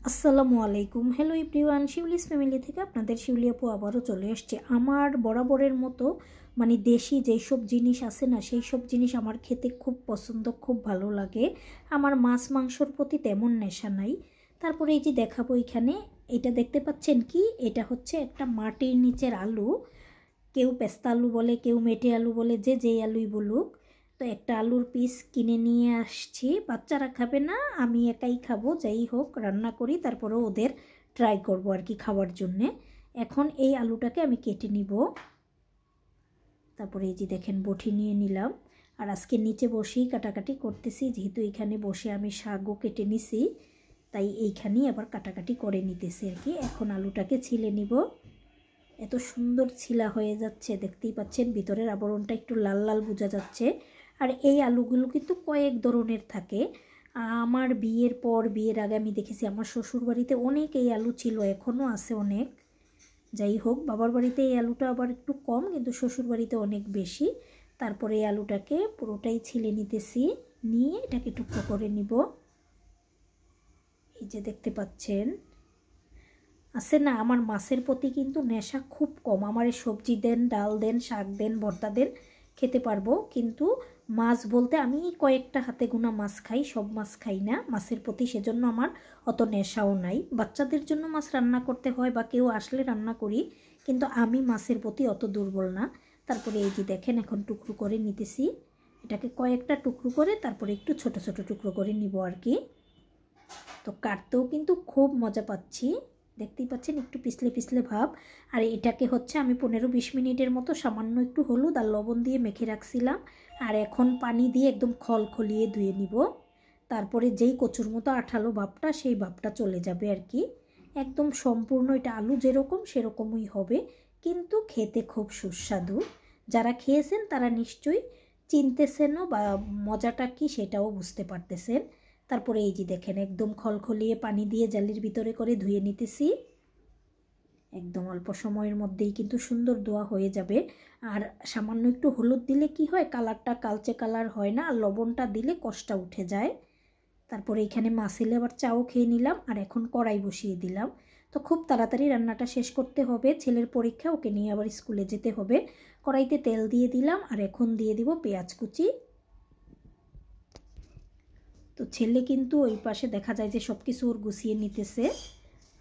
আসসালামু আলাইকুম। Hello everyone, Shiuli's family থেকে আপনাদের শিউলি আপু আবারও চলে এসছে। আমার বরাবরের মতো দেশি যেই সব জিনিস আছে না, সেই সব জিনিস আমার খেতে খুব পছন্দ, খুব ভালো লাগে। আমার মাছ মাংসর প্রতি তেমন নেশা নাই। তারপরে এই যে দেখাবো, এখানে এটা দেখতে পাচ্ছেন কি, এটা হচ্ছে একটা মাটির নিচের আলু। কেউ পেস্তা আলু বলে, কেউ মেটে আলু বলে, যে যেই আলুই বলুক। তো একটা আলুর পিস কিনে নিয়ে আসছি। বাচ্চারা খাবে না, আমি একাই খাবো। যাই হোক, রান্না করি, তারপরেও ওদের ট্রাই করবো আর কি খাওয়ার জন্যে। এখন এই আলুটাকে আমি কেটে নিব। তারপরে এই যে দেখেন, বটি নিয়ে নিলাম। আর আজকে নিচে বসেই কাটাকাটি করতেছি, যেহেতু এখানে বসে আমি শাকও কেটে নিছি, তাই এইখানেই আবার কাটাকাটি করে নিতেছি আর কি। এখন আলুটাকে ছিলে নিব। এত সুন্দর ছিলা হয়ে যাচ্ছে, দেখতেই পাচ্ছেন ভিতরের আবরণটা একটু লাল লাল বোঝা যাচ্ছে। আর এই আলুগুলো কিন্তু কয়েক ধরনের থাকে। আমার বিয়ের পর, বিয়ের আগে আমি দেখেছি আমার শ্বশুর বাড়িতে অনেক এই আলু ছিল, এখনও আছে অনেক। যাই হোক, বাবার বাড়িতে এই আলুটা আবার একটু কম, কিন্তু শ্বশুর বাড়িতে অনেক বেশি। তারপরে এই আলুটাকে পুরোটাই ছিলে নিতেছি, নিয়ে এটাকে টুকরো করে নিব। এই যে দেখতে পাচ্ছেন, আছে না, আমার মাছের প্রতি কিন্তু নেশা খুব কম। আমার এই সবজি দেন, ডাল দেন, শাক দেন, ভর্তা দেন, খেতে পারবো। কিন্তু মাছ বলতে আমি কয়েকটা হাতে গোনা মাছ খাই, সব মাছ খাই না মাছের প্রতি, সেজন্য আমার অত নেশাও নাই। বাচ্চাদের জন্য মাছ রান্না করতে হয় বা কেউ আসলে রান্না করি, কিন্তু আমি মাছের প্রতি অত দুর্বল না। তারপরে এই যে দেখেন, এখন টুকরো করে নিতেছি। এটাকে কয়েকটা টুকরো করে তারপরে একটু ছোট ছোট টুকরো করে নিব আর কি। তো কাটতেও কিন্তু খুব মজা পাচ্ছি, দেখতেই পাচ্ছেন একটু পিছলে পিছলে ভাব। আর এটাকে হচ্ছে আমি 15-20 মিনিটের মতো সামান্য একটু হলুদ আর লবণ দিয়ে মেখে রাখছিলাম। আর এখন পানি দিয়ে একদম খলখলিয়ে ধুয়ে নিব। তারপরে যেই কচুর মতো আঠালো ভাবটা, সেই ভাবটা চলে যাবে আর কি। একদম সম্পূর্ণ এটা আলু যেরকম সেরকমই হবে, কিন্তু খেতে খুব সুস্বাদু। যারা খেয়েছেন তারা নিশ্চয়ই চিনতেছেনও, বা মজাটা কি সেটাও বুঝতে পারতেছেন। তারপরে এই যে দেখেন, একদম খলখলিয়ে পানি দিয়ে জালির ভিতরে করে ধুয়ে নিতেছি। একদম অল্প সময়ের মধ্যেই কিন্তু সুন্দর ধোয়া হয়ে যাবে। আর সামান্য একটু হলুদ দিলে কি হয়, কালারটা কালচে কালার হয় না, আর লবণটা দিলে কষটা উঠে যায়। তারপরে এখানে মাছেলে আবার চাও খেয়ে নিলাম। আর এখন কড়াই বসিয়ে দিলাম। তো খুব তাড়াতাড়ি রান্নাটা শেষ করতে হবে, ছেলের পরীক্ষা, ওকে নিয়ে আবার স্কুলে যেতে হবে। কড়াইতে তেল দিয়ে দিলাম, আর এখন দিয়ে দিব পেঁয়াজ কুচি। তো ছেলে কিন্তু ওই পাশে দেখা যায় যে সব কিছু ওর গুছিয়ে নিতেছে,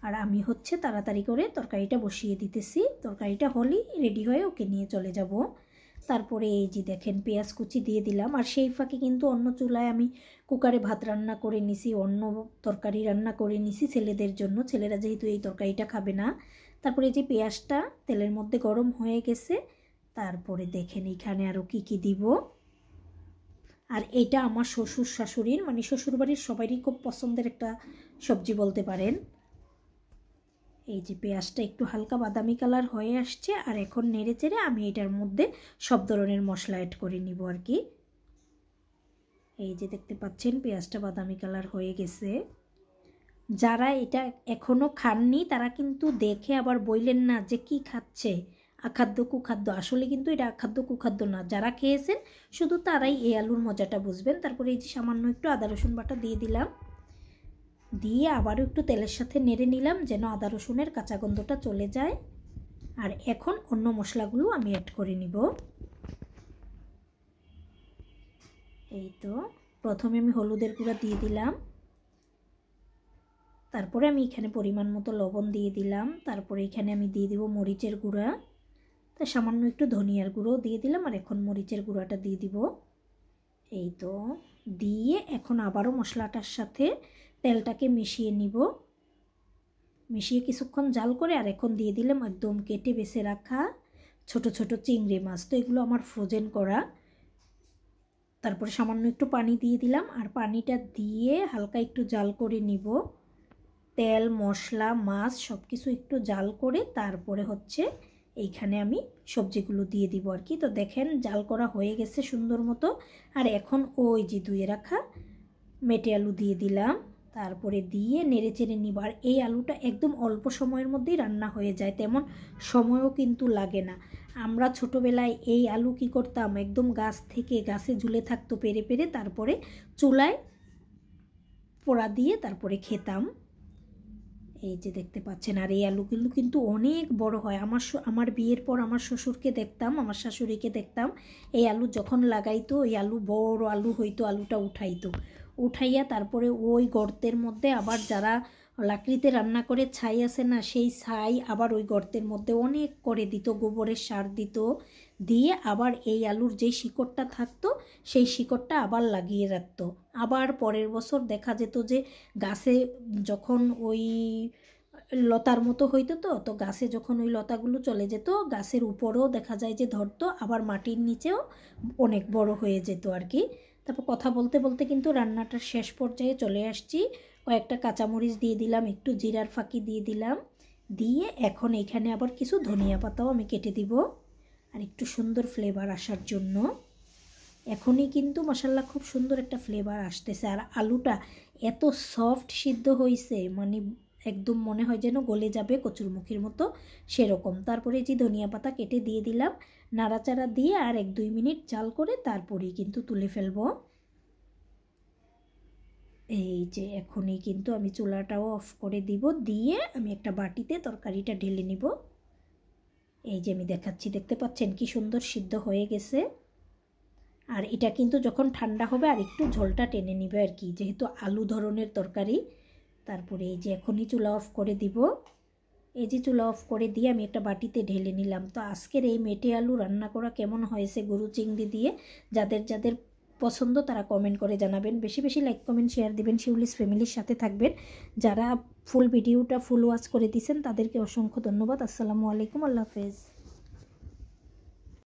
আর আমি হচ্ছে তাড়াতাড়ি করে তরকারিটা বসিয়ে দিতেছি। তরকারিটা হলেই রেডি হয়ে ওকে নিয়ে চলে যাব। তারপরে এই যে দেখেন, পেঁয়াজ কুচি দিয়ে দিলাম। আর সেই ফাঁকে কিন্তু অন্য চুলায় আমি কুকারে ভাত রান্না করে নিছি, অন্য তরকারি রান্না করে নিছি ছেলেদের জন্য, ছেলেরা যেহেতু এই তরকারিটা খাবে না। তারপরে এই যে পেঁয়াজটা তেলের মধ্যে গরম হয়ে গেছে। তারপরে দেখেন এখানে আরও কি কি দিব। আর এটা আমার শ্বশুর শাশুড়ির, শ্বশুরবাড়ির সবারই খুব পছন্দের একটা সবজি বলতে পারেন। এই যে পেঁয়াজটা একটু হালকা বাদামি কালার হয়ে আসছে, আর এখন নেড়ে চেড়ে আমি এটার মধ্যে সব ধরনের মশলা অ্যাড করে নিব আর কি। এই যে দেখতে পাচ্ছেন, পেঁয়াজটা বাদামি কালার হয়ে গেছে। যারা এটা এখনও খাননি তারা কিন্তু দেখে আবার বললেন না যে কি খাচ্ছে, আখাদ্য কুখাদ্য। আসলে কিন্তু এটা আখাদ্য কুখাদ্য না, যারা খেয়েছেন শুধু তারাই এই আলুর মজাটা বুঝবেন। তারপরে এই যে সামান্য একটু আদা রসুন বাটা দিয়ে দিলাম, দিয়ে আবারও একটু তেলের সাথে নেড়ে নিলাম যেন আদা রসুনের কাঁচা গন্ধটা চলে যায়। আর এখন অন্য মশলাগুলো আমি অ্যাড করে নিব। এই তো প্রথমে আমি হলুদের গুঁড়া দিয়ে দিলাম, তারপরে আমি এখানে পরিমাণ মতো লবণ দিয়ে দিলাম, তারপরে এখানে আমি দিয়ে দিব মরিচের গুঁড়া, তা সামান্য একটু ধনিয়ার গুঁড়োও দিয়ে দিলাম, আর এখন মরিচের গুঁড়াটা দিয়ে দিব। এই তো দিয়ে এখন আবারও মশলাটার সাথে তেলটাকে মিশিয়ে নিব, মিশিয়ে কিছুক্ষণ জাল করে। আর এখন দিয়ে দিলাম একদম কেটে বেছে রাখা ছোট ছোট চিংড়ি মাছ, তো এগুলো আমার ফ্রোজেন করা। তারপরে সামান্য একটু পানি দিয়ে দিলাম, আর পানিটা দিয়ে হালকা একটু জাল করে নিব। তেল মশলা মাছ সব কিছু একটু জাল করে তারপরে হচ্ছে এইখানে আমি সবজিগুলো দিয়ে দিব আর কি। তো দেখেন জাল করা হয়ে গেছে সুন্দর মতো। আর এখন ওই যে ধুয়ে রাখা মেটে আলু দিয়ে দিলাম, তারপরে দিয়ে নেড়ে চেড়ে নিব। আর এই আলুটা একদম অল্প সময়ের মধ্যেই রান্না হয়ে যায়, তেমন সময়ও কিন্তু লাগে না। আমরা ছোটোবেলায় এই আলু কি করতাম, একদম গাছ থেকে গাছে ঝুলে থাকতো পেরে পেরে, তারপরে চুলায় পোড়া দিয়ে তারপরে খেতাম। এই যে দেখতে পাচ্ছেন। আর এই আলুগুলো কিন্তু অনেক বড় হয়। আমার বিয়ের পর আমার শ্বশুরকে দেখতাম, আমার শাশুড়িকে দেখতাম এই আলু যখন লাগাইতো এই আলু বড় আলু হইতো, আলুটা উঠাইয়া তারপরে ওই গর্তের মধ্যে আবার যারা লাকড়িতে রান্না করে ছাই আছে না, সেই ছাই আবার ওই গর্তের মধ্যে অনেক করে দিত, গোবরের সার দিত, দিয়ে আবার এই আলুর যেই শিকড়টা থাকতো সেই শিকড়টা আবার লাগিয়ে রাখতো। আবার পরের বছর দেখা যেত যে গাছে যখন ওই লতার মতো হইতো, তো গাছে যখন ওই লতাগুলো চলে যেত গাছের উপরেও দেখা যায় যে ধরতো, আবার মাটির নিচেও অনেক বড় হয়ে যেত আর কি। তারপর কথা বলতে বলতে কিন্তু রান্নাটার শেষ পর্যায়ে চলে আসছি। কয়েকটা কাঁচামরিচ দিয়ে দিলাম, একটু জিরার ফাঁকি দিয়ে দিলাম, দিয়ে এখন এখানে আবার কিছু ধনিয়া পাতাও আমি কেটে দিব আর একটু সুন্দর ফ্লেভার আসার জন্য। এখনই কিন্তু মাশাআল্লাহ খুব সুন্দর একটা ফ্লেভার আসতেছে। আর আলুটা এত সফট সিদ্ধ হয়েছে, মানে একদম মনে হয় যেন গলে যাবে কচুরমুখির মতো সেরকম। তারপরে যে ধনিয়া পাতা কেটে দিয়ে দিলাম, নাড়াচাড়া দিয়ে আর 1-2 মিনিট জাল করে তারপরেই কিন্তু তুলে ফেলবো। এই যে এখনই কিন্তু আমি চুলাটাও অফ করে দিব, দিয়ে আমি একটা বাটিতে তরকারিটা ঢেলে নিব। এই যে আমি দেখাচ্ছি, দেখতে পাচ্ছেন কি সুন্দর সিদ্ধ হয়ে গেছে। আর এটা কিন্তু যখন ঠান্ডা হবে আর একটু ঝোলটা টেনে নিবে আর কি, যেহেতু আলু ধরনের তরকারি। তারপরে এই যে এখনই চুলা অফ করে দিব। এই যে চুলা অফ করে দিয়ে আমি একটা বাটিতে ঢেলে নিলাম। তো আজকের এই মেটে আলু রান্না করা কেমন হয়েছে গরু চিংড়ি দিয়ে, যাদের যাদের পছন্দ তারা কমেন্ট করে জানাবেন। বেশি বেশি লাইক কমেন্ট শেয়ার দিবেন, শিউলিস ফ্যামিলির সাথে থাকবেন। যারা ফুল ভিডিওটা ফুল ওয়াচ করে দিয়েছেন তাদেরকে অসংখ্য ধন্যবাদ। আসসালামু আলাইকুম, আল্লাহ হাফেজ।